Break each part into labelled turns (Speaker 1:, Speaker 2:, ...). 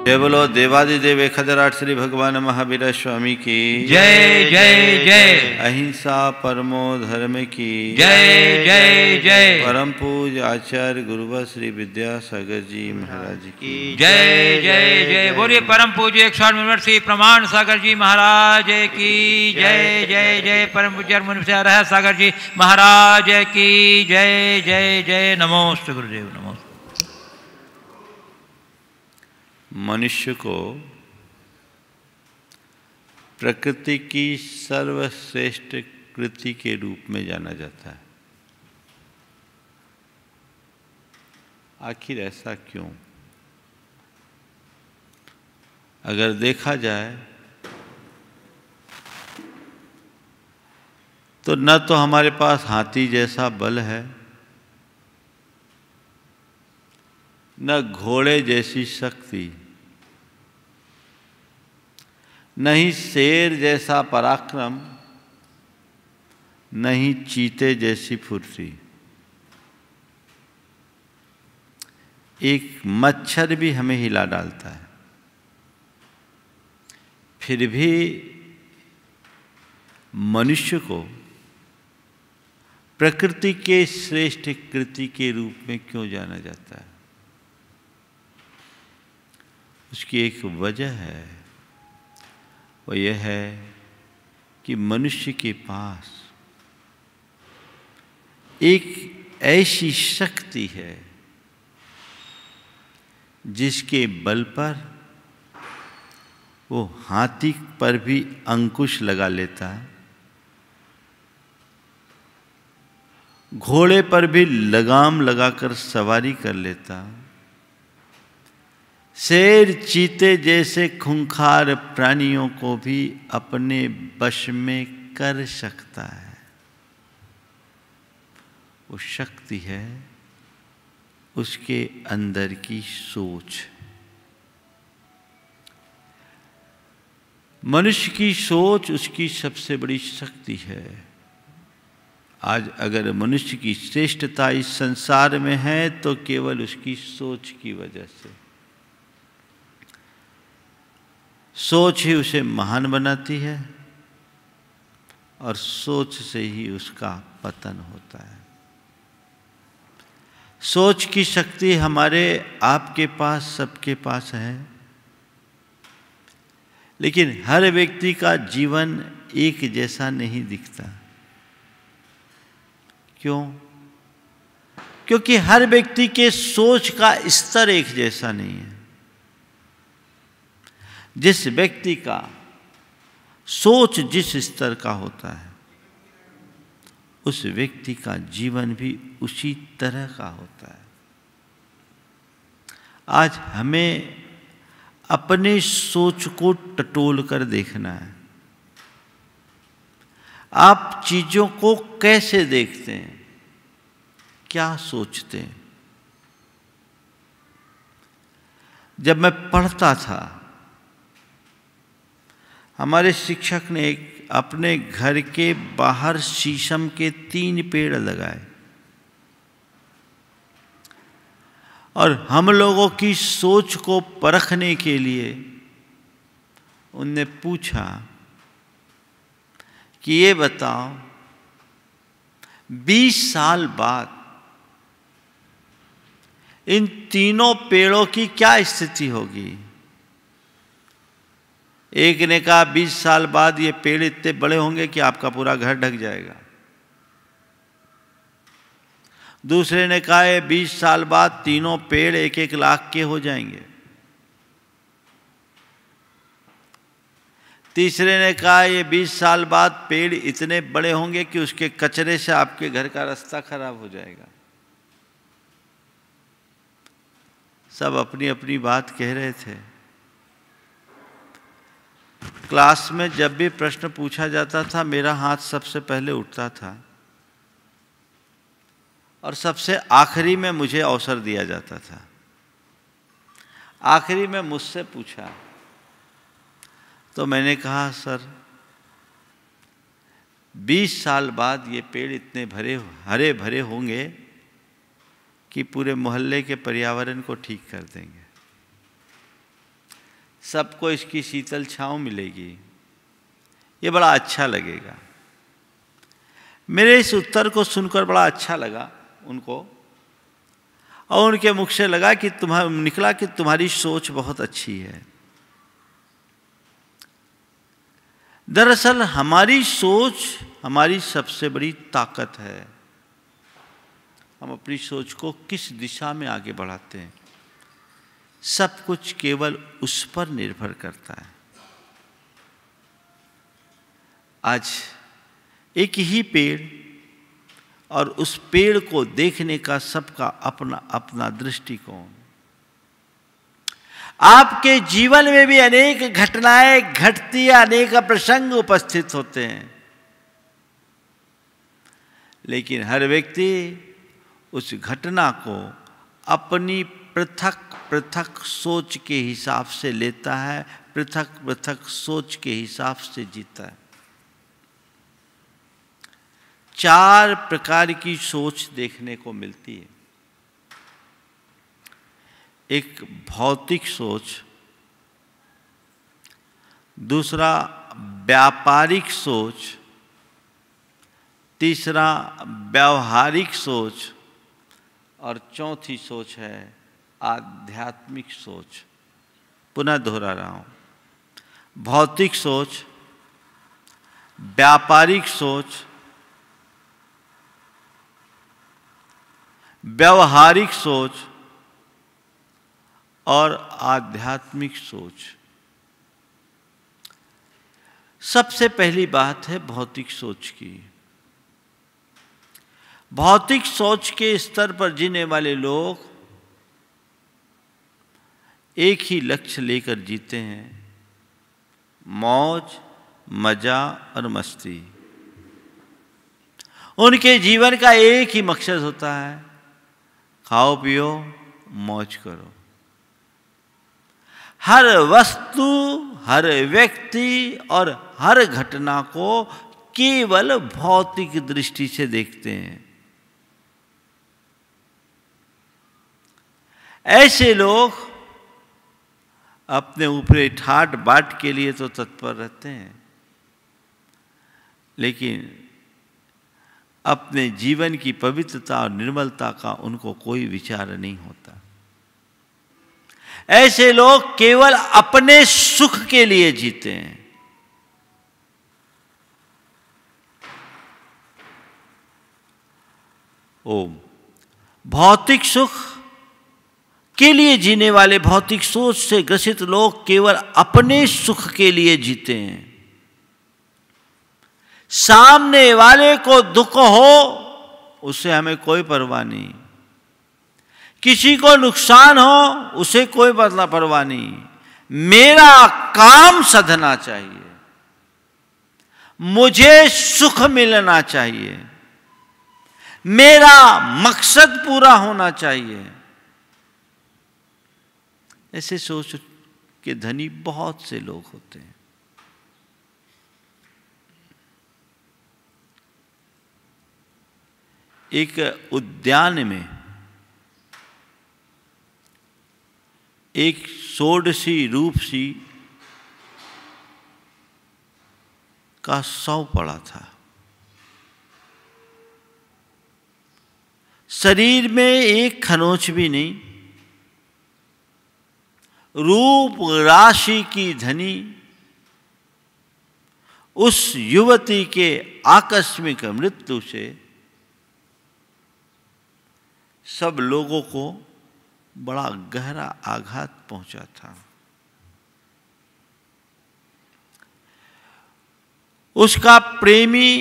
Speaker 1: जय बोलो देवादिदेव खजराट श्री भगवान महावीर स्वामी की
Speaker 2: जय जय जय।
Speaker 1: अहिंसा परमो धर्म की
Speaker 2: जय जय जय।
Speaker 1: परम पूज आचार्य गुरुवर श्री विद्यासागर जी महाराज की
Speaker 2: जय जय जय। बोलिए परम पूज्य 108 श्री प्रमाण सागर जी महाराज की जय जय जय। परम पूज्य मुनि रह सागर जी महाराज की जय जय जय। नमोस्तु गुरुदेव नमोस्तु।
Speaker 1: मनुष्य को प्रकृति की सर्वश्रेष्ठ कृति के रूप में जाना जाता है। आखिर ऐसा क्यों? अगर देखा जाए तो न तो हमारे पास हाथी जैसा बल है, न घोड़े जैसी शक्ति, न ही शेर जैसा पराक्रम, न ही चीते जैसी फुर्ती। एक मच्छर भी हमें हिला डालता है, फिर भी मनुष्य को प्रकृति के श्रेष्ठ कृति के रूप में क्यों जाना जाता है? उसकी एक वजह है, वो यह है कि मनुष्य के पास एक ऐसी शक्ति है जिसके बल पर वो हाथी पर भी अंकुश लगा लेता है, घोड़े पर भी लगाम लगाकर सवारी कर लेता, शेर चीते जैसे खूंखार प्राणियों को भी अपने वश में कर सकता है। वो शक्ति है उसके अंदर की सोच। मनुष्य की सोच उसकी सबसे बड़ी शक्ति है। आज अगर मनुष्य की श्रेष्ठता इस संसार में है तो केवल उसकी सोच की वजह से। सोच ही उसे महान बनाती है और सोच से ही उसका पतन होता है। सोच की शक्ति हमारे आपके पास सबके पास है, लेकिन हर व्यक्ति का जीवन एक जैसा नहीं दिखता। क्यों? क्योंकि हर व्यक्ति के सोच का स्तर एक जैसा नहीं है। जिस व्यक्ति का सोच जिस स्तर का होता है, उस व्यक्ति का जीवन भी उसी तरह का होता है। आज हमें अपने सोच को टटोल कर देखना है। आप चीजों को कैसे देखते हैं, क्या सोचते हैं? जब मैं पढ़ता था, हमारे शिक्षक ने अपने घर के बाहर शीशम के 3 पेड़ लगाए और हम लोगों की सोच को परखने के लिए उनने पूछा कि ये बताओ 20 साल बाद इन तीनों पेड़ों की क्या स्थिति होगी? एक ने कहा 20 साल बाद ये पेड़ इतने बड़े होंगे कि आपका पूरा घर ढक जाएगा। दूसरे ने कहा 20 साल बाद तीनों पेड़ 1-1 लाख के हो जाएंगे। तीसरे ने कहा ये 20 साल बाद पेड़ इतने बड़े होंगे कि उसके कचरे से आपके घर का रास्ता खराब हो जाएगा। सब अपनी अपनी बात कह रहे थे। क्लास में जब भी प्रश्न पूछा जाता था, मेरा हाथ सबसे पहले उठता था और सबसे आखिरी में मुझे अवसर दिया जाता था। आखिरी में मुझसे पूछा तो मैंने कहा, सर 20 साल बाद ये पेड़ इतने हरे भरे होंगे कि पूरे मोहल्ले के पर्यावरण को ठीक कर देंगे। सबको इसकी शीतल छांव मिलेगी, ये बड़ा अच्छा लगेगा। मेरे इस उत्तर को सुनकर बड़ा अच्छा लगा उनको, और उनके मुख से लगा कि निकला कि तुम्हारी सोच बहुत अच्छी है। दरअसल हमारी सोच हमारी सबसे बड़ी ताकत है। हम अपनी सोच को किस दिशा में आगे बढ़ाते हैं, सब कुछ केवल उस पर निर्भर करता है। आज एक ही पेड़ और उस पेड़ को देखने का सबका अपना अपना दृष्टिकोण। आपके जीवन में भी अनेक घटनाएं घटती हैं, अनेक प्रसंग उपस्थित होते हैं, लेकिन हर व्यक्ति उस घटना को अपनी पृथक पृथक सोच के हिसाब से लेता है, पृथक पृथक सोच के हिसाब से जीता है। 4 प्रकार की सोच देखने को मिलती है। एक भौतिक सोच, दूसरा व्यापारिक सोच, तीसरा व्यावहारिक सोच, और चौथी सोच है आध्यात्मिक सोच। पुनः दोहरा रहा हूं, भौतिक सोच, व्यापारिक सोच, व्यावहारिक सोच और आध्यात्मिक सोच। सबसे पहली बात है भौतिक सोच की। भौतिक सोच के स्तर पर जीने वाले लोग एक ही लक्ष्य लेकर जीते हैं, मौज, मजा और मस्ती। उनके जीवन का एक ही मकसद होता है, खाओ पियो मौज करो। हर वस्तु, हर व्यक्ति और हर घटना को केवल भौतिक दृष्टि से देखते हैं। ऐसे लोग अपने ऊपरी ठाट बाट के लिए तो तत्पर रहते हैं, लेकिन अपने जीवन की पवित्रता और निर्मलता का उनको कोई विचार नहीं होता। ऐसे लोग केवल अपने सुख के लिए जीते हैं। ओम। भौतिक सुख के लिए जीने वाले, भौतिक सोच से ग्रसित लोग केवल अपने सुख के लिए जीते हैं। सामने वाले को दुख हो उससे हमें कोई परवाह नहीं, किसी को नुकसान हो उसे कोई परवाह नहीं। मेरा काम सधना चाहिए, मुझे सुख मिलना चाहिए, मेरा मकसद पूरा होना चाहिए। ऐसे सोच के धनी बहुत से लोग होते हैं। एक उद्यान में एक षोडशी रूपसी का शव पड़ा था। शरीर में एक खरोंच भी नहीं, रूप राशि की धनी उस युवती के आकस्मिक मृत्यु से सब लोगों को बड़ा गहरा आघात पहुंचा था। उसका प्रेमी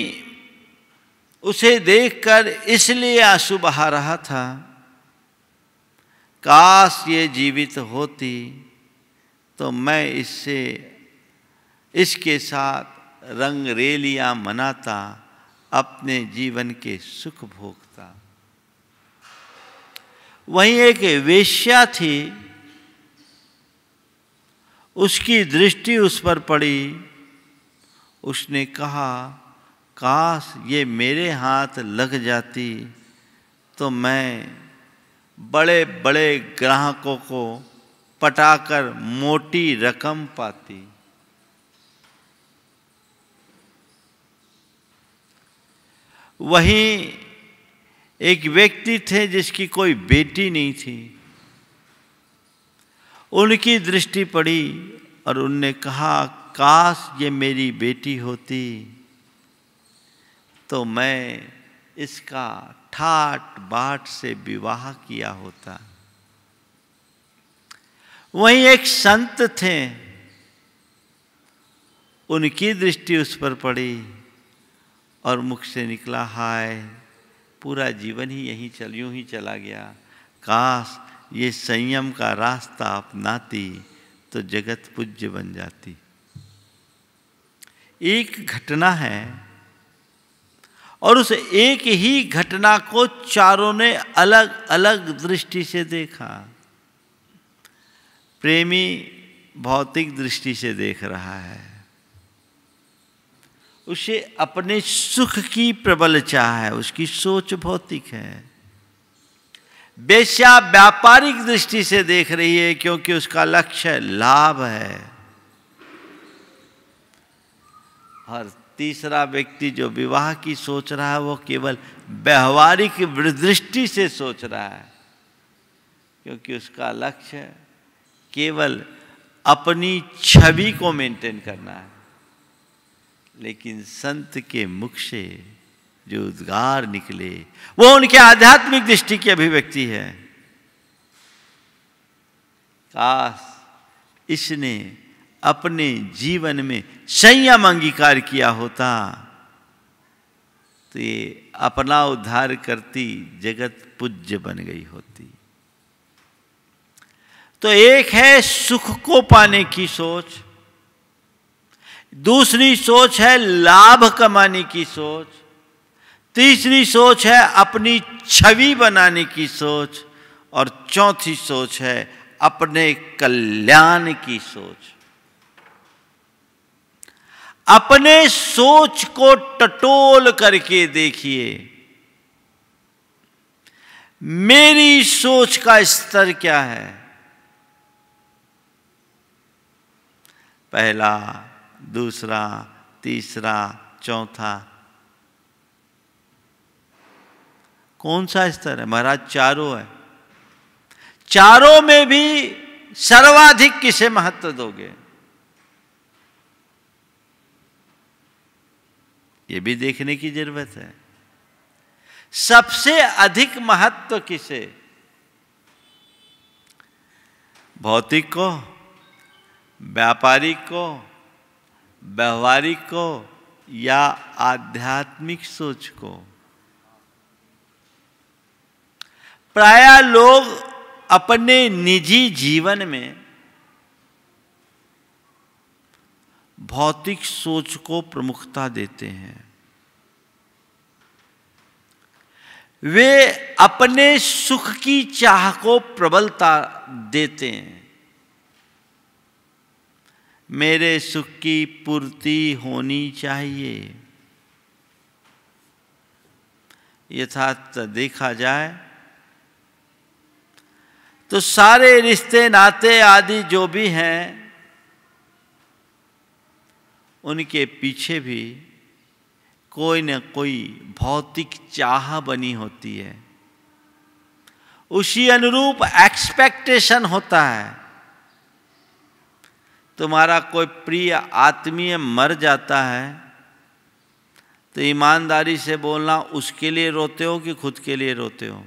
Speaker 1: उसे देखकर इसलिए आंसू बहा रहा था, काश ये जीवित होती तो मैं इसके साथ रंगरेलियां मनाता, अपने जीवन के सुख भोगता। वहीं एक वेश्या थी, उसकी दृष्टि उस पर पड़ी। उसने कहा, काश ये मेरे हाथ लग जाती तो मैं बड़े बड़े ग्राहकों को पटाकर मोटी रकम पाती। वहीं एक व्यक्ति थे जिसकी कोई बेटी नहीं थी। उनकी दृष्टि पड़ी और उनने कहा, काश ये मेरी बेटी होती तो मैं इसका ठाट बाट से विवाह किया होता। वहीं एक संत थे, उनकी दृष्टि उस पर पड़ी और मुख से निकला, हाय पूरा जीवन ही यूं ही चला गया, काश ये संयम का रास्ता अपनाती तो जगत पूज्य बन जाती। एक घटना है और उस एक ही घटना को चारों ने अलग अलग दृष्टि से देखा। प्रेमी भौतिक दृष्टि से देख रहा है, उसे अपने सुख की प्रबल चाह है, उसकी सोच भौतिक है। वेश्या व्यापारिक दृष्टि से देख रही है क्योंकि उसका लक्ष्य लाभ है। और तीसरा व्यक्ति जो विवाह की सोच रहा है वो केवल व्यवहारिक दृष्टि से सोच रहा है क्योंकि उसका लक्ष्य केवल अपनी छवि को मेंटेन करना है। लेकिन संत के मुख से जो उद्गार निकले वो उनके आध्यात्मिक दृष्टि की अभिव्यक्ति है। काश इसने अपने जीवन में संयम अंगीकार किया होता तो ये अपना उद्धार करती, जगत पूज्य बन गई होती। तो एक है सुख को पाने की सोच, दूसरी सोच है लाभ कमाने की सोच, तीसरी सोच है अपनी छवि बनाने की सोच और चौथी सोच है अपने कल्याण की सोच। अपने सोच को टटोल करके देखिए, मेरी सोच का स्तर क्या है। पहला, दूसरा, तीसरा, चौथा, कौन सा स्तर है महाराज? चारों है। चारों में भी सर्वाधिक किसे महत्व दोगे, ये भी देखने की जरूरत है। सबसे अधिक महत्व किसे? भौतिक को, व्यापारिक को, व्यवहारिक को या आध्यात्मिक सोच को? प्रायः लोग अपने निजी जीवन में भौतिक सोच को प्रमुखता देते हैं। वे अपने सुख की चाह को प्रबलता देते हैं। मेरे सुख की पूर्ति होनी चाहिए। यथार्थ देखा जाए तो सारे रिश्ते नाते आदि जो भी हैं उनके पीछे भी कोई न कोई भौतिक चाह बनी होती है। उसी अनुरूप एक्सपेक्टेशन होता है। तुम्हारा कोई प्रिय आत्मीय मर जाता है तो ईमानदारी से बोलना, उसके लिए रोते हो कि खुद के लिए रोते हो?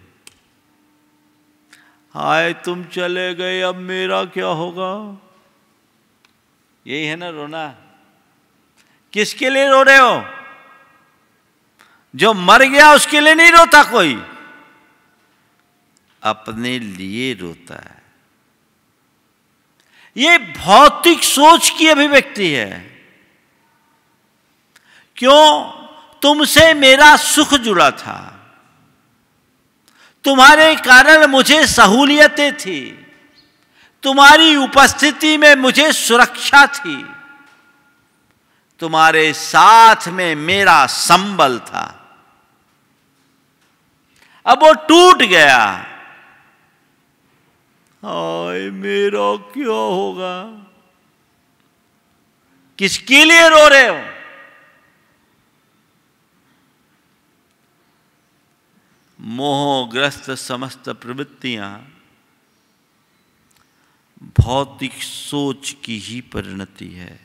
Speaker 1: हाय तुम चले गए, अब मेरा क्या होगा? यही है ना रोना। किसके लिए रो रहे हो? जो मर गया उसके लिए नहीं रोता कोई, अपने लिए रोता है। ये भौतिक सोच की अभिव्यक्ति है। क्यों? तुमसे मेरा सुख जुड़ा था, तुम्हारे कारण मुझे सहूलियतें थी, तुम्हारी उपस्थिति में मुझे सुरक्षा थी, तुम्हारे साथ में मेरा संबल था। अब वो टूट गया, हाय मेरा क्या होगा? किसके लिए रो रहे हो? मोहग्रस्त समस्त प्रवृत्तियां भौतिक सोच की ही परिणति है।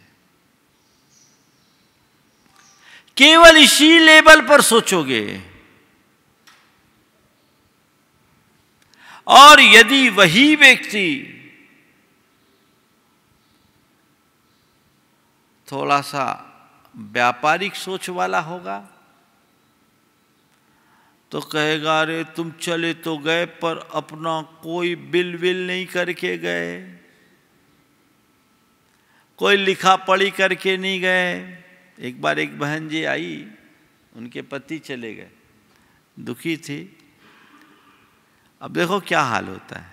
Speaker 1: केवल इसी लेवल पर सोचोगे, और यदि वही व्यक्ति थोड़ा सा व्यापारिक सोच वाला होगा तो कहेगा, अरे तुम चले तो गए पर अपना कोई बिल विल नहीं करके गए, कोई लिखा पढ़ी करके नहीं गए। एक बार एक बहन जी आई, उनके पति चले गए, दुखी थी। अब देखो क्या हाल होता है,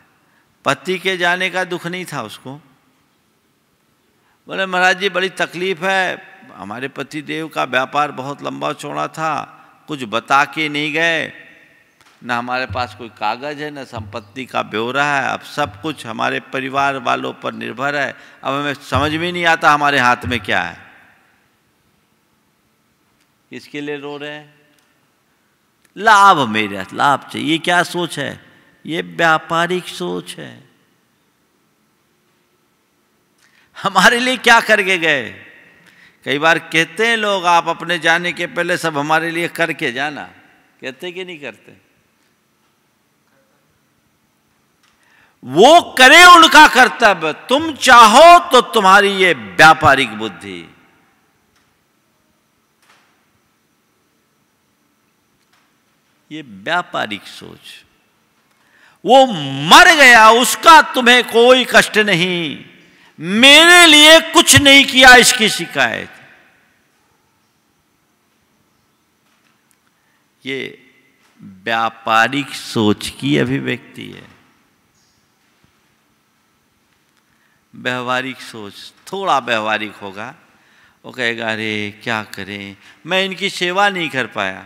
Speaker 1: पति के जाने का दुख नहीं था उसको। बोले महाराज जी बड़ी तकलीफ है, हमारे पति देव का व्यापार बहुत लंबा चौड़ा था, कुछ बता के नहीं गए, ना हमारे पास कोई कागज है, ना संपत्ति का ब्यौरा है, अब सब कुछ हमारे परिवार वालों पर निर्भर है, अब हमें समझ में नहीं आता हमारे हाथ में क्या है। किसके लिए रो रहे हैं? लाभ, मेरा लाभ चाहिए। ये क्या सोच है? ये व्यापारिक सोच है। हमारे लिए क्या करके गए? कई बार कहते हैं लोग, आप अपने जाने के पहले सब हमारे लिए करके जाना, कहते कि नहीं करते? वो करे उनका कर्तव्य, तुम चाहो तो तुम्हारी ये व्यापारिक बुद्धि। ये व्यापारिक सोच, वो मर गया उसका तुम्हें कोई कष्ट नहीं, मेरे लिए कुछ नहीं किया इसकी शिकायत। ये व्यापारिक सोच की अभिव्यक्ति है। व्यवहारिक सोच, थोड़ा व्यवहारिक होगा, वो कहेगा अरे क्या करें, मैं इनकी सेवा नहीं कर पाया,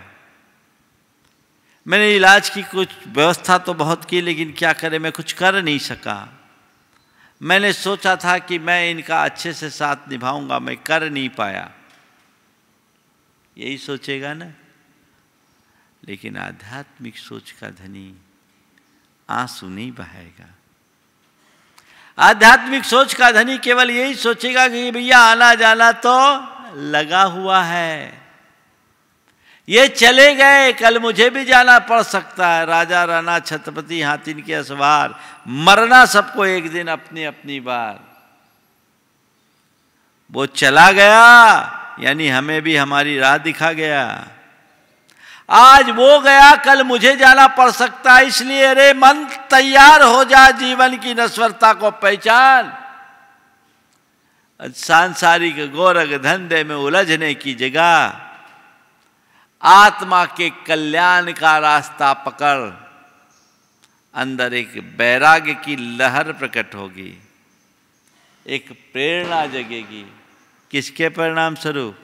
Speaker 1: मैंने इलाज की कुछ व्यवस्था तो बहुत की, लेकिन क्या करें, मैं कुछ कर नहीं सका। मैंने सोचा था कि मैं इनका अच्छे से साथ निभाऊंगा, मैं कर नहीं पाया, यही सोचेगा ना। लेकिन आध्यात्मिक सोच का धनी आंसू नहीं बहाएगा। आध्यात्मिक सोच का धनी केवल यही सोचेगा कि भैया आना जाना तो लगा हुआ है, ये चले गए, कल मुझे भी जाना पड़ सकता है। राजा राणा छत्रपति हाथिन के असवार, मरना सबको एक दिन अपनी अपनी बार। वो चला गया यानी हमें भी हमारी राह दिखा गया। आज वो गया, कल मुझे जाना पड़ सकता है, इसलिए अरे मन तैयार हो जा, जीवन की नश्वरता को पहचान। सांसारिक गोरख धंधे में उलझने की जगह आत्मा के कल्याण का रास्ता पकड़, अंदर एक वैराग्य की लहर प्रकट होगी, एक प्रेरणा जगेगी। किसके परिणाम स्वरूप?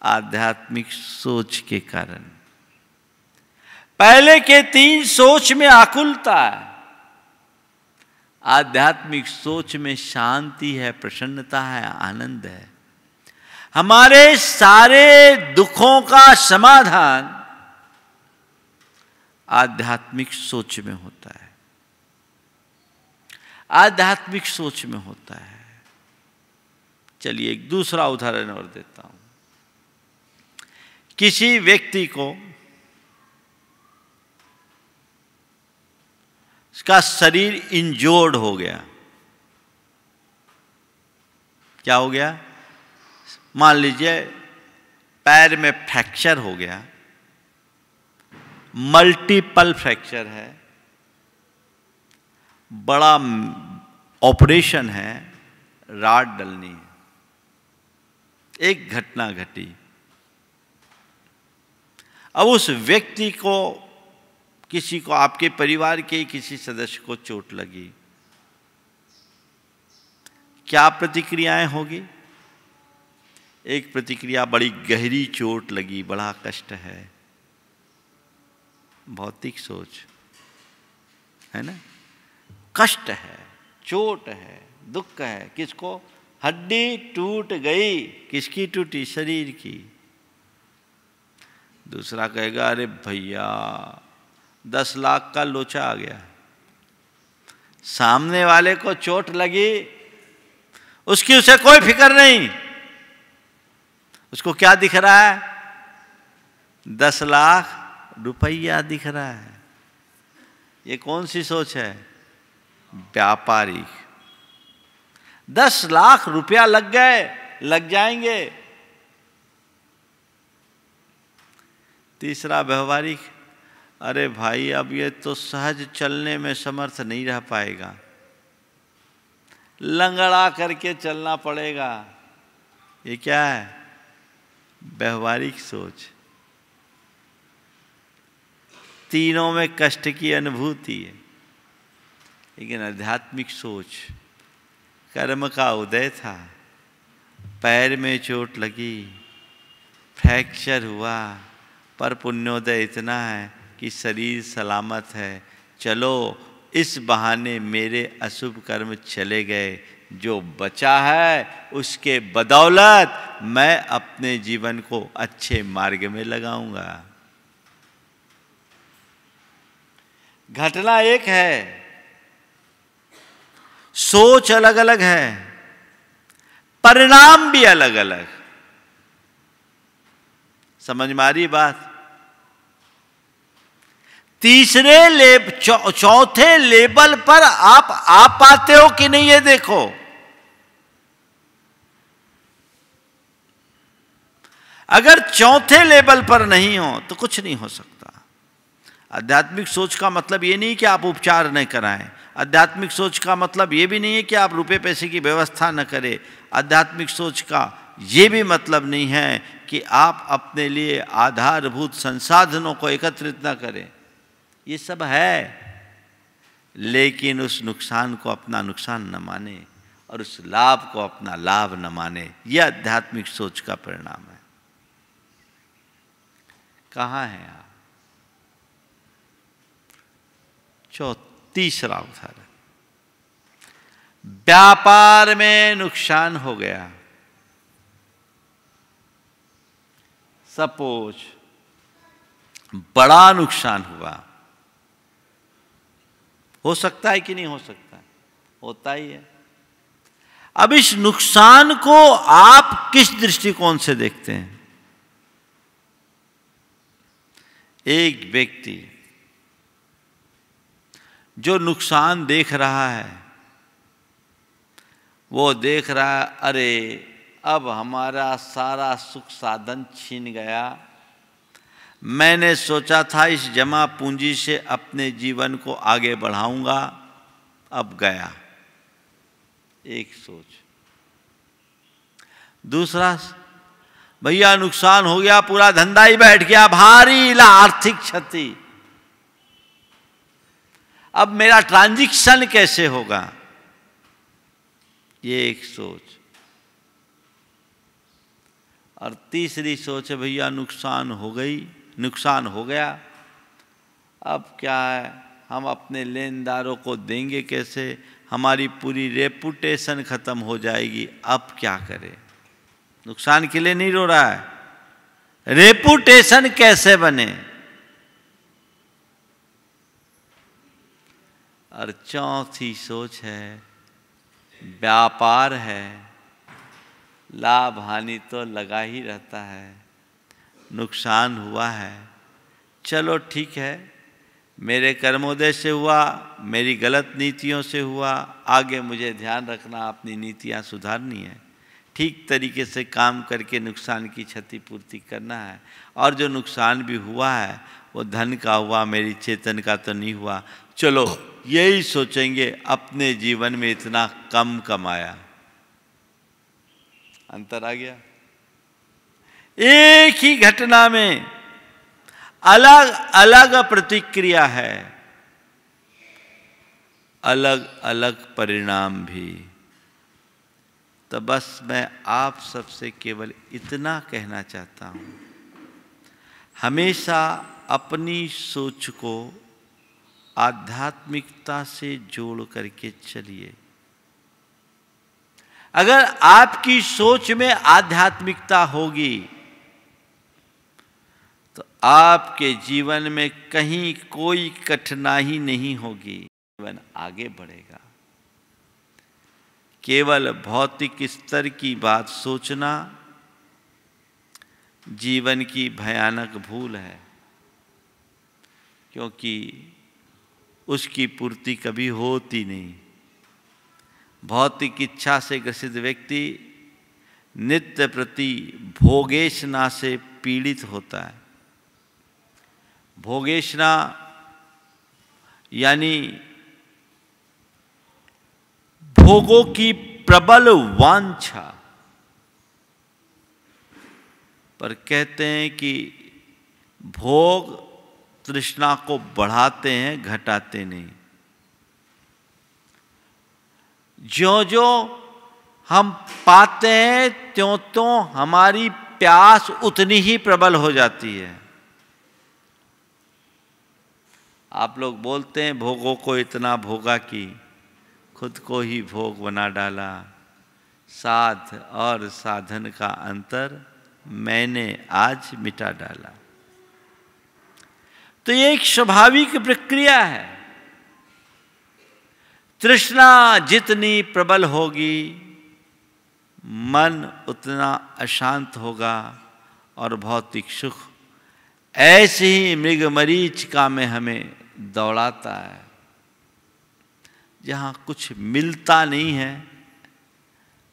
Speaker 1: आध्यात्मिक सोच के कारण। पहले के 3 सोच में आकुलता है, आध्यात्मिक सोच में शांति है, प्रसन्नता है, आनंद है। हमारे सारे दुखों का समाधान आध्यात्मिक सोच में होता है, आध्यात्मिक सोच में होता है। चलिए एक दूसरा उदाहरण और देता हूं। किसी व्यक्ति को उसका शरीर इंजोर्ड हो गया। क्या हो गया? मान लीजिए पैर में फ्रैक्चर हो गया, मल्टीपल फ्रैक्चर है, बड़ा ऑपरेशन है, राड डलनी है। एक घटना घटी, अब उस व्यक्ति को, किसी को, आपके परिवार के किसी सदस्य को चोट लगी, क्या प्रतिक्रियाएं होगी? एक प्रतिक्रिया, बड़ी गहरी चोट लगी, बड़ा कष्ट है, भौतिक सोच है ना। कष्ट है, चोट है, दुख है। किसको? हड्डी टूट गई। किसकी टूटी? शरीर की। दूसरा कहेगा अरे भैया 10 लाख का लोचा आ गया। सामने वाले को चोट लगी, उसकी उसे कोई फिक्र नहीं। उसको क्या दिख रहा है? 10 लाख रुपया दिख रहा है। ये कौन सी सोच है? व्यापारिक। 10 लाख रुपया लग गए, लग जाएंगे। तीसरा व्यवहारिक, अरे भाई अब ये तो सहज चलने में समर्थ नहीं रह पाएगा, लंगड़ा करके चलना पड़ेगा। ये क्या है? व्यवहारिक सोच। तीनों में कष्ट की अनुभूति है। लेकिन आध्यात्मिक सोच, कर्म का उदय था, पैर में चोट लगी, फ्रैक्चर हुआ, पर पुण्योदय इतना है कि शरीर सलामत है। चलो इस बहाने मेरे अशुभ कर्म चले गए, जो बचा है उसके बदौलत मैं अपने जीवन को अच्छे मार्ग में लगाऊंगा। घटना एक है, सोच अलग अलग है, परिणाम भी अलग अलग। समझ में आ रही बात? चौथे लेवल पर आप आ पाते हो कि नहीं, ये देखो। अगर चौथे लेवल पर नहीं हो तो कुछ नहीं हो सकता। आध्यात्मिक सोच का मतलब ये नहीं कि आप उपचार न कराएं। आध्यात्मिक सोच का मतलब ये भी नहीं है कि आप रुपए पैसे की व्यवस्था न करें। आध्यात्मिक सोच का ये भी मतलब नहीं है कि आप अपने लिए आधारभूत संसाधनों को एकत्रित न करें। ये सब है, लेकिन उस नुकसान को अपना नुकसान न माने और उस लाभ को अपना लाभ न माने। यह आध्यात्मिक सोच का परिणाम है। कहाँ है आप? तीसरा उदाहरण, व्यापार में नुकसान हो गया। सपोज बड़ा नुकसान हुआ, हो सकता है कि नहीं हो सकता? होता ही है। अब इस नुकसान को आप किस दृष्टिकोण से देखते हैं? एक व्यक्ति जो नुकसान देख रहा है, वो देख रहा है अरे अब हमारा सारा सुख साधन छीन गया। मैंने सोचा था इस जमा पूंजी से अपने जीवन को आगे बढ़ाऊंगा, अब गया। एक सोच। दूसरा, भैया नुकसान हो गया, पूरा धंधा ही बैठ गया, भारी आर्थिक क्षति, अब मेरा ट्रांजैक्शन कैसे होगा? ये एक सोच। और तीसरी सोच है, भैया नुकसान हो गई, नुकसान हो गया, अब क्या है, हम अपने लेनदारों को देंगे कैसे? हमारी पूरी रेपुटेशन खत्म हो जाएगी, अब क्या करें? नुकसान के लिए नहीं रो रहा है, रेपुटेशन कैसे बने? और चौथी सोच है, व्यापार है, लाभ हानि तो लगा ही रहता है, नुकसान हुआ है, चलो ठीक है, मेरे कर्मोदय से हुआ, मेरी गलत नीतियों से हुआ, आगे मुझे ध्यान रखना, अपनी नीतियां सुधारनी है, ठीक तरीके से काम करके नुकसान की क्षतिपूर्ति करना है। और जो नुकसान भी हुआ है वो धन का हुआ, मेरी चेतन का तो नहीं हुआ। चलो यही सोचेंगे, अपने जीवन में इतना कम कमाया। अंतर आ गया। एक ही घटना में अलग अलग प्रतिक्रिया है, अलग अलग परिणाम भी। तो बस मैं आप सबसे केवल इतना कहना चाहता हूं, हमेशा अपनी सोच को आध्यात्मिकता से जोड़ करके चलिए। अगर आपकी सोच में आध्यात्मिकता होगी तो आपके जीवन में कहीं कोई कठिनाई नहीं होगी, जीवन आगे बढ़ेगा। केवल भौतिक स्तर की बात सोचना जीवन की भयानक भूल है, क्योंकि उसकी पूर्ति कभी होती नहीं। भौतिक इच्छा से ग्रसित व्यक्ति नित्य प्रति भोगेशना से पीड़ित होता है। भोगेशना यानी भोगों की प्रबल वांछा। पर कहते हैं कि भोग तृष्णा को बढ़ाते हैं, घटाते नहीं। ज्यों ज्यों हम पाते हैं त्यों त्यों हमारी प्यास उतनी ही प्रबल हो जाती है। आप लोग बोलते हैं भोगों को इतना भोगा कि खुद को ही भोग बना डाला, साध और साधन का अंतर मैंने आज मिटा डाला। तो ये एक स्वाभाविक प्रक्रिया है। तृष्णा जितनी प्रबल होगी मन उतना अशांत होगा और भौतिक सुख ऐसे ही मृगमरीचिका में हमें दौड़ाता है, जहाँ कुछ मिलता नहीं है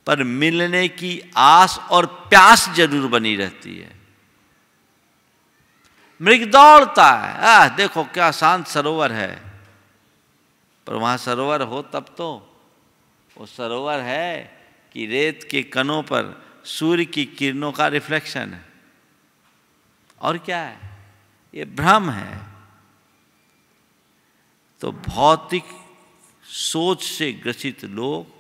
Speaker 1: पर मिलने की आस और प्यास जरूर बनी रहती है। मृग दौड़ता है, देखो क्या शांत सरोवर है, पर वहाँ सरोवर हो तब तो। वो सरोवर है कि रेत के कणों पर सूर्य की किरणों का रिफ्लेक्शन है। और क्या है? ये भ्रम है। तो भौतिक सोच से ग्रसित लोग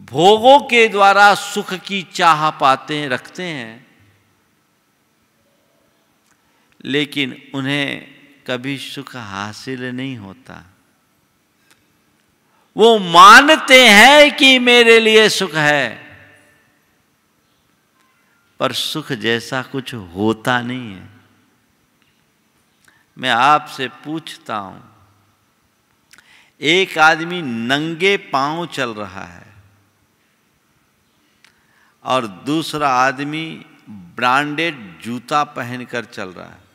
Speaker 1: भोगों के द्वारा सुख की चाह पाते हैं, रखते हैं, लेकिन उन्हें कभी सुख हासिल नहीं होता। वो मानते हैं कि मेरे लिए सुख है, पर सुख जैसा कुछ होता नहीं है। मैं आपसे पूछता हूं, एक आदमी नंगे पांव चल रहा है और दूसरा आदमी ब्रांडेड जूता पहनकर चल रहा है।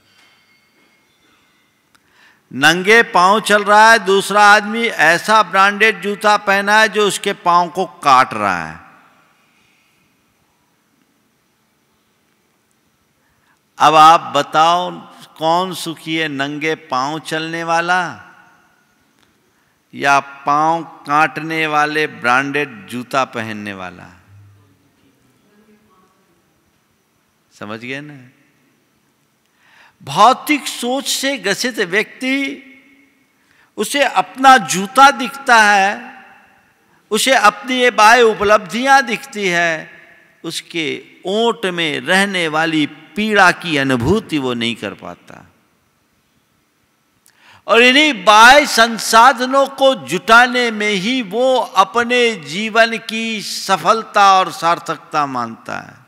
Speaker 1: नंगे पांव चल रहा है, दूसरा आदमी ऐसा ब्रांडेड जूता पहना है जो उसके पांव को काट रहा है। अब आप बताओ कौन सुखी है, नंगे पांव चलने वाला या पांव काटने वाले ब्रांडेड जूता पहनने वाला? समझ गए ना? भौतिक सोच से ग्रसित व्यक्ति, उसे अपना जूता दिखता है, उसे अपनी ये बाह्य उपलब्धियां दिखती है, उसके ओंठ में रहने वाली पीड़ा की अनुभूति वो नहीं कर पाता। और इन्हीं बाह्य संसाधनों को जुटाने में ही वो अपने जीवन की सफलता और सार्थकता मानता है।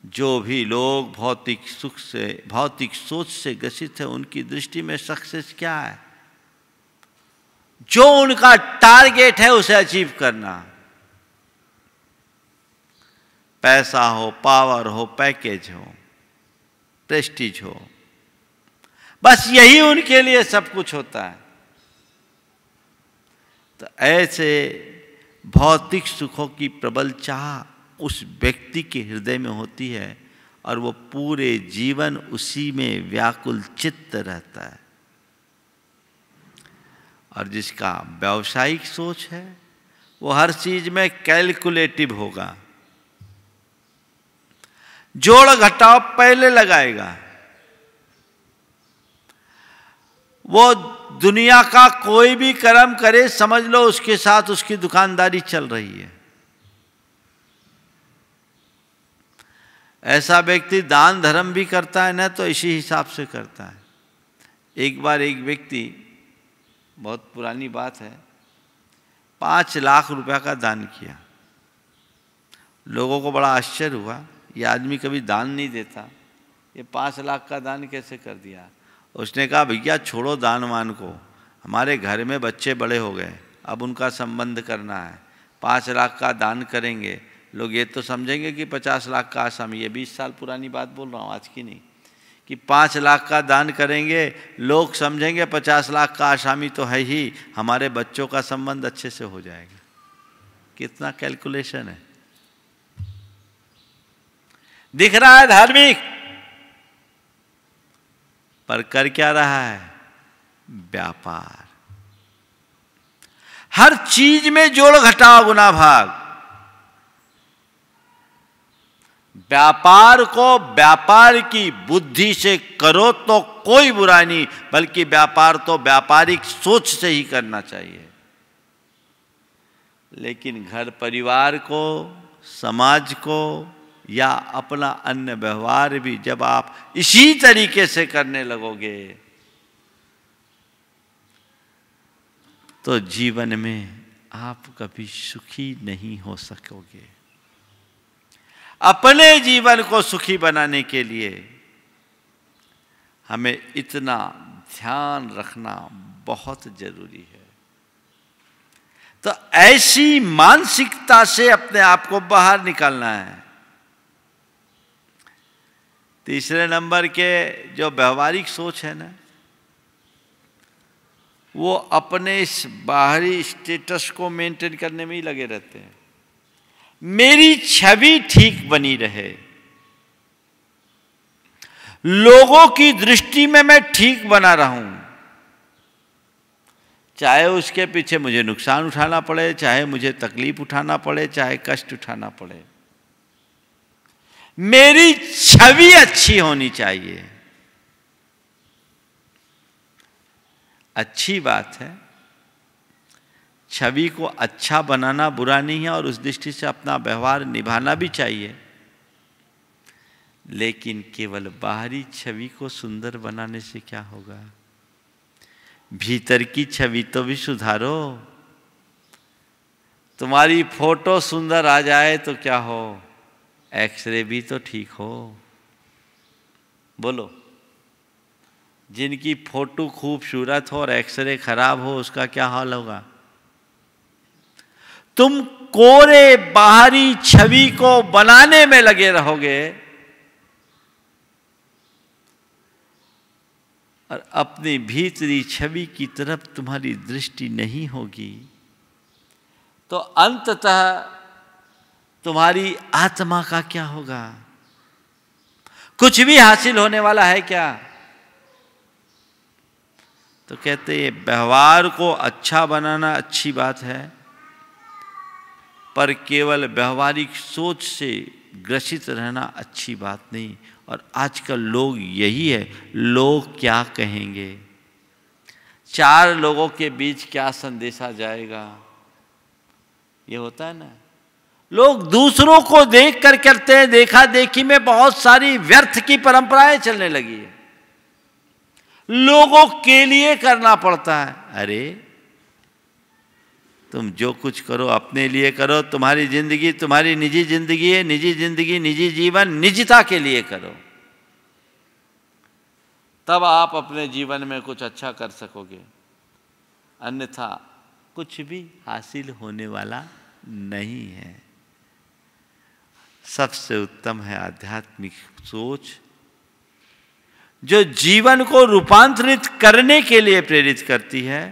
Speaker 1: जो भी लोग भौतिक सुख से, भौतिक सोच से ग्रसित है, उनकी दृष्टि में सक्सेस क्या है? जो उनका टारगेट है उसे अचीव करना। पैसा हो, पावर हो, पैकेज हो, प्रेस्टीज हो, बस यही उनके लिए सब कुछ होता है। तो ऐसे भौतिक सुखों की प्रबल चाह उस व्यक्ति के हृदय में होती है और वो पूरे जीवन उसी में व्याकुल चित्त रहता है। और जिसका व्यावसायिक सोच है वो हर चीज में कैलकुलेटिव होगा, जोड़ घटाव पहले लगाएगा। वो दुनिया का कोई भी कर्म करे, समझ लो उसके साथ उसकी दुकानदारी चल रही है। ऐसा व्यक्ति दान धर्म भी करता है ना तो इसी हिसाब से करता है। एक बार एक व्यक्ति, बहुत पुरानी बात है, 5 लाख रुपया का दान किया। लोगों को बड़ा आश्चर्य हुआ, ये आदमी कभी दान नहीं देता, ये 5 लाख का दान कैसे कर दिया। उसने कहा भैया छोड़ो दान वान को, हमारे घर में बच्चे बड़े हो गए, अब उनका संबंध करना है। 5 लाख का दान करेंगे, लोग ये तो समझेंगे कि 50 लाख का आसामी, ये 20 साल पुरानी बात बोल रहा हूँ, आज की नहीं, कि 5 लाख का दान करेंगे, लोग समझेंगे 50 लाख का आसामी तो है ही, हमारे बच्चों का संबंध अच्छे से हो जाएगा। कितना कैलकुलेशन है। दिख रहा है धार्मिक, पर कर क्या रहा है? व्यापार। हर चीज में जोड़ घटाव गुना भाग। व्यापार को व्यापार की बुद्धि से करो तो कोई बुरा नहीं, बल्कि व्यापार तो व्यापारिक सोच से ही करना चाहिए। लेकिन घर परिवार को, समाज को या अपना अन्य व्यवहार भी जब आप इसी तरीके से करने लगोगे तो जीवन में आप कभी सुखी नहीं हो सकोगे। अपने जीवन को सुखी बनाने के लिए हमें इतना ध्यान रखना बहुत जरूरी है। तो ऐसी मानसिकता से अपने आप को बाहर निकालना है। तीसरे नंबर के जो व्यवहारिक सोच है ना, वो अपने इस बाहरी स्टेटस को मेंटेन करने में ही लगे रहते हैं। मेरी छवि ठीक बनी रहे, लोगों की दृष्टि में मैं ठीक बना रहूं, चाहे उसके पीछे मुझे नुकसान उठाना पड़े, चाहे मुझे तकलीफ उठाना पड़े, चाहे कष्ट उठाना पड़े। मेरी छवि अच्छी होनी चाहिए। अच्छी बात है, छवि को अच्छा बनाना बुरा नहीं है और उस दृष्टि से अपना व्यवहार निभाना भी चाहिए। लेकिन केवल बाहरी छवि को सुंदर बनाने से क्या होगा? भीतर की छवि तो भी सुधारो। तुम्हारी फोटो सुंदर आ जाए तो क्या हो, एक्सरे भी तो ठीक हो। बोलो, जिनकी फोटो खूबसूरत हो और एक्सरे खराब हो उसका क्या हाल होगा? तुम कोरे बाहरी छवि को बनाने में लगे रहोगे और अपनी भीतरी छवि की तरफ तुम्हारी दृष्टि नहीं होगी तो अंततः तुम्हारी आत्मा का क्या होगा? कुछ भी हासिल होने वाला है क्या? तो कहते हैं व्यवहार को अच्छा बनाना अच्छी बात है, पर केवल व्यवहारिक सोच से ग्रसित रहना अच्छी बात नहीं। और आजकल लोग यही है, लोग क्या कहेंगे, 4 लोगों के बीच क्या संदेशा जाएगा, ये होता है ना। लोग दूसरों को देख कर करते हैं, देखा देखी में बहुत सारी व्यर्थ की परंपराएं चलने लगी है। लोगों के लिए करना पड़ता है। अरे तुम जो कुछ करो अपने लिए करो। तुम्हारी जिंदगी तुम्हारी निजी जिंदगी है, निजी जिंदगी निजी जीवन निजता के लिए करो, तब आप अपने जीवन में कुछ अच्छा कर सकोगे। अन्यथा कुछ भी हासिल होने वाला नहीं है। सबसे उत्तम है आध्यात्मिक सोच, जो जीवन को रूपांतरित करने के लिए प्रेरित करती है।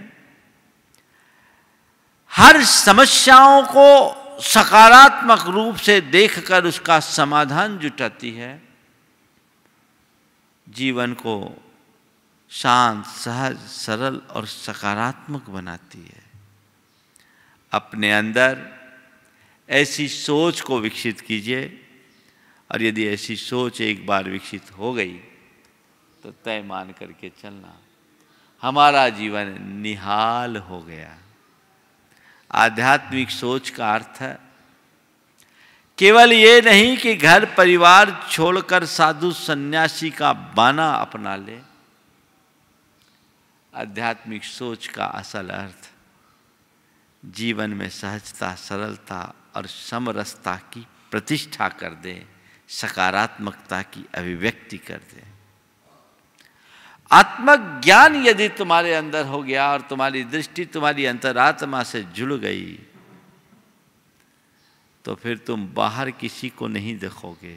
Speaker 1: हर समस्याओं को सकारात्मक रूप से देखकर उसका समाधान जुटाती है। जीवन को शांत, सहज, सरल और सकारात्मक बनाती है। अपने अंदर ऐसी सोच को विकसित कीजिए, और यदि ऐसी सोच एक बार विकसित हो गई तो तय मान करके चलना, हमारा जीवन निहाल हो गया। आध्यात्मिक सोच का अर्थ है केवल ये नहीं कि घर परिवार छोड़कर साधु सन्यासी का बाना अपना ले। आध्यात्मिक सोच का असल अर्थ जीवन में सहजता, सरलता और समरसता की प्रतिष्ठा कर दे, सकारात्मकता की अभिव्यक्ति कर दे। आत्मज्ञान यदि तुम्हारे अंदर हो गया और तुम्हारी दृष्टि तुम्हारी अंतरात्मा से जुड़ गई तो फिर तुम बाहर किसी को नहीं देखोगे।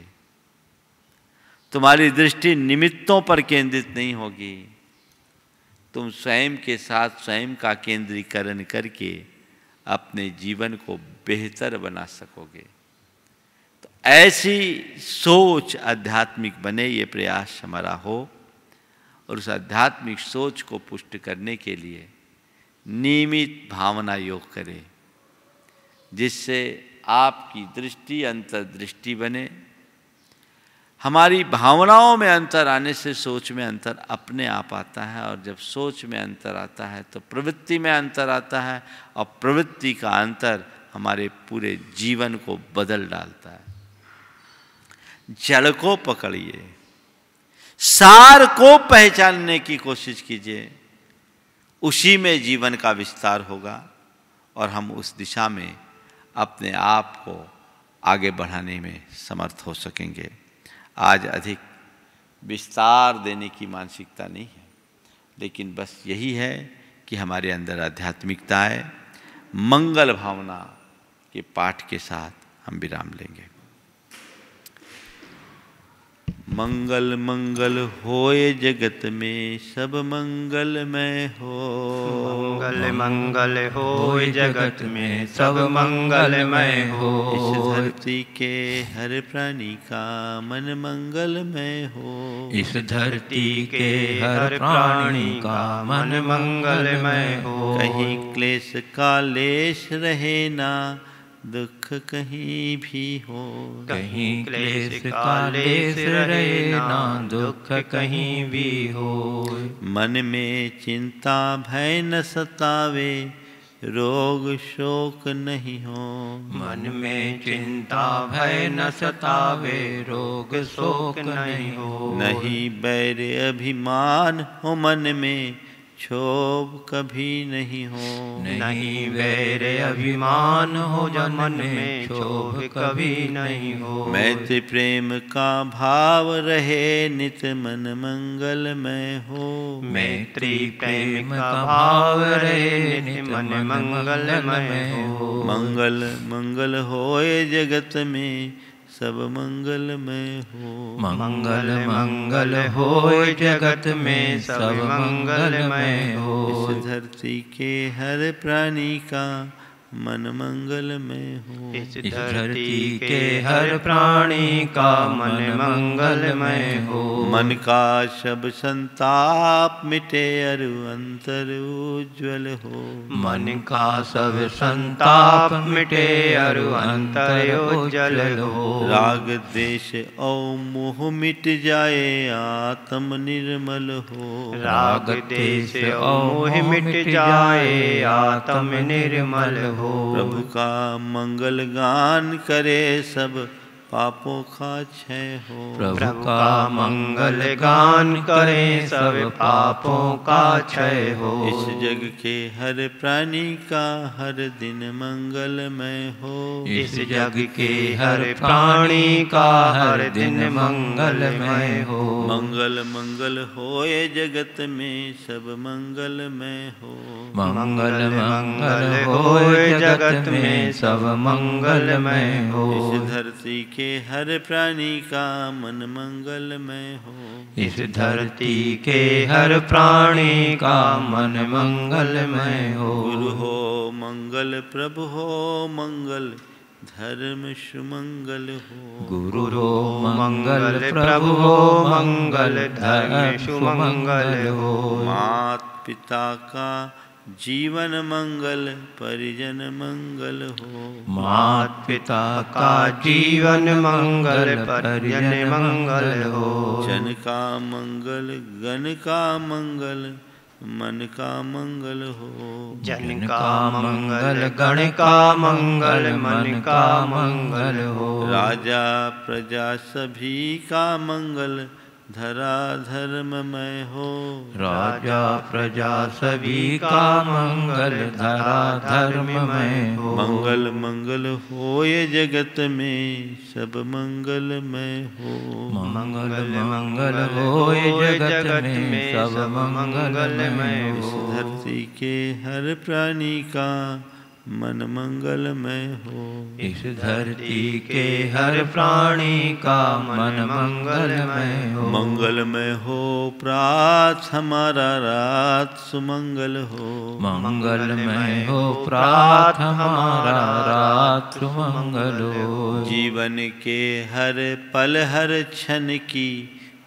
Speaker 1: तुम्हारी दृष्टि निमित्तों पर केंद्रित नहीं होगी। तुम स्वयं के साथ स्वयं का केंद्रीकरण करके अपने जीवन को बेहतर बना सकोगे। तो ऐसी सोच आध्यात्मिक बने, ये प्रयास हमारा हो। और उस आध्यात्मिक सोच को पुष्ट करने के लिए नियमित भावना योग करें, जिससे आपकी दृष्टि अंतर्दृष्टि बने। हमारी भावनाओं में अंतर आने से सोच में अंतर अपने आप आता है, और जब सोच में अंतर आता है तो प्रवृत्ति में अंतर आता है, और प्रवृत्ति का अंतर हमारे पूरे जीवन को बदल डालता है। जड़ को पकड़िए, सार को पहचानने की कोशिश कीजिए, उसी में जीवन का विस्तार होगा और हम उस दिशा में अपने आप को आगे बढ़ाने में समर्थ हो सकेंगे। आज अधिक विस्तार देने की मानसिकता नहीं है, लेकिन बस यही है कि हमारे अंदर आध्यात्मिकता है। मंगल भावना के पाठ के साथ हम विराम लेंगे। मंगल मंगल होए जगत में सब मंगलमय हो।
Speaker 3: मंगल मंगल होए जगत में सब मंगलमय हो।
Speaker 1: इस धरती के हर प्राणी का मन मंगलमय हो।
Speaker 3: इस धरती के हर प्राणी का मन मंगलमय हो।
Speaker 1: कहीं क्लेश का लेश रहे ना, दुख कहीं भी हो।
Speaker 3: कहीं क्लेश का लेश रहे ना, दुख कहीं भी हो।
Speaker 1: मन में चिंता भय न सतावे, रोग शोक नहीं हो।
Speaker 3: मन में चिंता भय न सतावे, रोग शोक नहीं हो।
Speaker 1: नहीं बैर अभिमान हो मन में, क्षोभ कभी नहीं हो।
Speaker 3: नहीं वैर अभिमान हो मन में, क्षोभ कभी नहीं हो।
Speaker 1: मैत्री प्रेम का भाव रहे, नित मन मंगलमय हो।
Speaker 3: मैत्री प्रेम का भाव रहे, नित मन मंगलमय हो।
Speaker 1: मंगल मंगल होए जगत में सब मंगलमय हो।
Speaker 3: मंगल मंगल होए जगत में सब मंगलमय हो।
Speaker 1: इस धरती के हर प्राणी का मन मंगलमय हो।
Speaker 3: इस धरती के हर प्राणी का मन मंगलमय हो।
Speaker 1: मन का सब संताप मिटे, अरु अंतर उज्ज्वल हो।
Speaker 3: मन का सब संताप मिटे, अरु अंतर उज्ज्वल हो।
Speaker 1: राग देश और मोह मिट जाए, आत्म निर्मल हो।
Speaker 3: राग देश और मोह मिट जाए, आत्म निर्मल हो।
Speaker 1: प्रभु का मंगल गान करे, सब पापों का क्षय हो।
Speaker 3: प्रभु का मंगल गान करें, सब पापों का क्षय हो।
Speaker 1: इस जग के हर प्राणी का हर दिन मंगलमय हो।
Speaker 3: इस जग के हर प्राणी का हर दिन मंगलमय हो।
Speaker 1: मंगल मंगल होए जगत में सब मंगलमय हो।
Speaker 3: मंगल मंगल होए जगत में सब मंगलमय हो।
Speaker 1: इस धरती के हर प्राणी का मन मंगलमय हो।
Speaker 3: इस धरती के हर प्राणी का मन मंगलमय हो।
Speaker 1: गुरु हो मंगल, प्रभु हो मंगल, धर्म सुमंगल हो।
Speaker 3: गुरु हो मंगल, प्रभु हो मंगल, धर्म सुमंगल हो।
Speaker 1: मात पिता का जीवन मंगल, परिजन मंगल हो।
Speaker 3: मात पिता का जीवन मंगल, परिजन मंगल हो।
Speaker 1: जन का मंगल, गण का मंगल, मन का मंगल हो।
Speaker 3: जन का मंगल गण का मंगल मन का मंगल हो।
Speaker 1: राजा प्रजा सभी का मंगल धरा धर्ममय हो।
Speaker 2: राजा प्रजा सभी का मंगल धरा धर्ममय हो।
Speaker 1: मंगल मंगल हो ये जगत में सब मंगलमय हो।
Speaker 2: मंगल मंगल हो ये जगत में सब मंगलमय हो।
Speaker 1: इस धरती के हर प्राणी का मन मंगलमय हो।
Speaker 2: इस धरती के हर प्राणी का मन मंगलमय हो।
Speaker 1: मंगलमय हो प्रात हमारा रात सुमंगल हो।
Speaker 2: मंगलमय हो प्रात हमारा रात सुमंगल हो।
Speaker 1: जीवन के हर पल हर क्षण की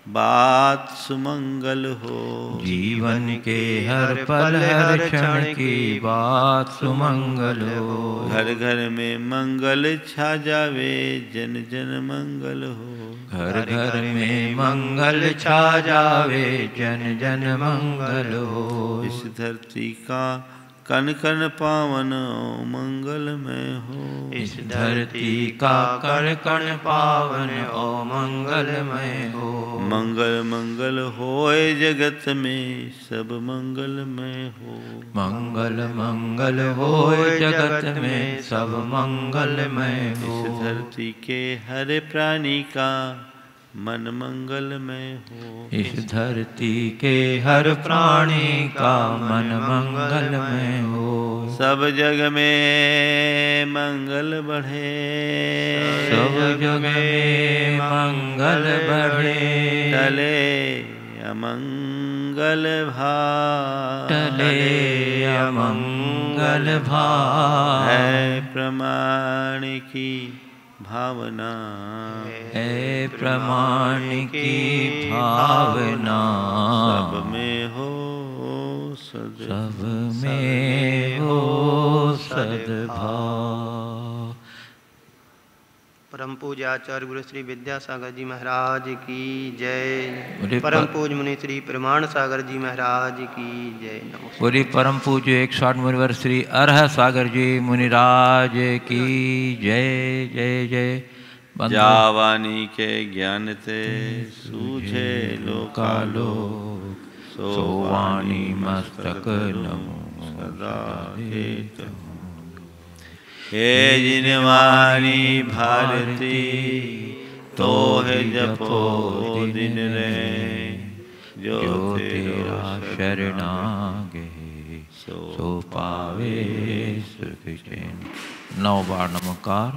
Speaker 1: बात सुमंगल हो।
Speaker 2: जीवन के हर पल हर क्षण की बात सुमंगल हो।
Speaker 1: घर घर में मंगल छा जावे जन जन मंगल हो।
Speaker 2: घर घर में मंगल छा जावे जन जन मंगल हो।
Speaker 1: इस धरती का कण कण पावन मंगलमय हो।
Speaker 2: इस धरती का कण कण पावन ओ मंगलमय हो।
Speaker 1: मंगल मंगल होए जगत में सब मंगलमय हो।
Speaker 2: मंगल मंगल होए जगत में सब मंगलमय हो।
Speaker 1: इस धरती के हर प्राणी का मन मंगलमय हो।
Speaker 2: इस धरती के हर प्राणी का मन मंगलमय हो।
Speaker 1: सब जग में मंगल बढ़े।
Speaker 2: सब जग में मंगल बढ़े।
Speaker 1: टले अमंगल भाव।
Speaker 2: टले अमंगल भाव।
Speaker 1: है प्रमाण की भावना।
Speaker 2: है प्रमाण की भावना।
Speaker 1: सब में हो
Speaker 2: सब में हो सद्भाव।
Speaker 3: परम पूज्य आचार्य गुरु श्री विद्यासागर जी महाराज की जय। परम पूज्य मुनि श्री प्रमाण सागर जी महाराज की जय। नमस्कार।
Speaker 2: पूरी परम पूज्य 108 मुनिवर श्री अरह सागर जी मुनिराज की जय जय जय।
Speaker 1: जावानी के ज्ञान ते सूझे लोकालोक।
Speaker 2: सोवाणी मस्तक नमो
Speaker 1: सदा हेत। हे जिनवाणी भारती तो है जपो दिन रे। जो तेरा
Speaker 2: शरणागे सो पावे सुख चैन। 9 बार नमस्कार।